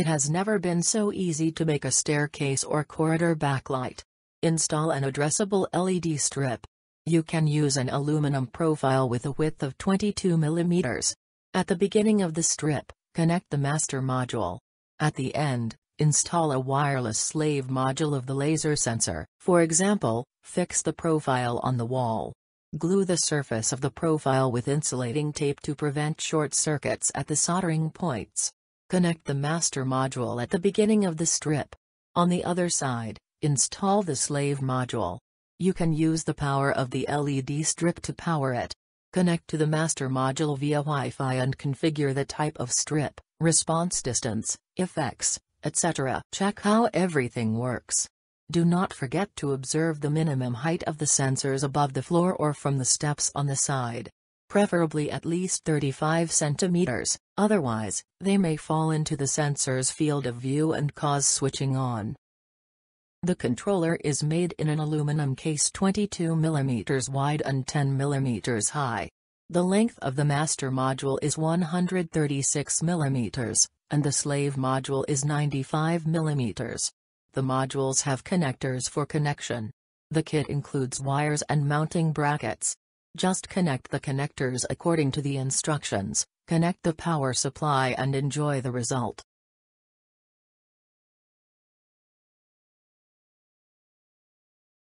has never been so easy to make a staircase or corridor backlight. Install an addressable LED strip. You can use an aluminum profile with a width of 22 mm. At the beginning of the strip, connect the master module. At the end, install a wireless slave module of the laser sensor. For example, fix the profile on the wall. Glue the surface of the profile with insulating tape to prevent short circuits at the soldering points. Connect the master module at the beginning of the strip. On the other side, install the slave module. You can use the power of the LED strip to power it. Connect to the master module via Wi-Fi and configure the type of strip, response distance, effects, etc. Check how everything works. Do not forget to observe the minimum height of the sensors above the floor or from the steps on the side. Preferably at least 35 cm, otherwise, they may fall into the sensor's field of view and cause switching on. The controller is made in an aluminum case 22 mm wide and 10 mm high. The length of the master module is 136 mm, and the slave module is 95 mm. The modules have connectors for connection. The kit includes wires and mounting brackets. Just connect the connectors according to the instructions, connect the power supply and enjoy the result.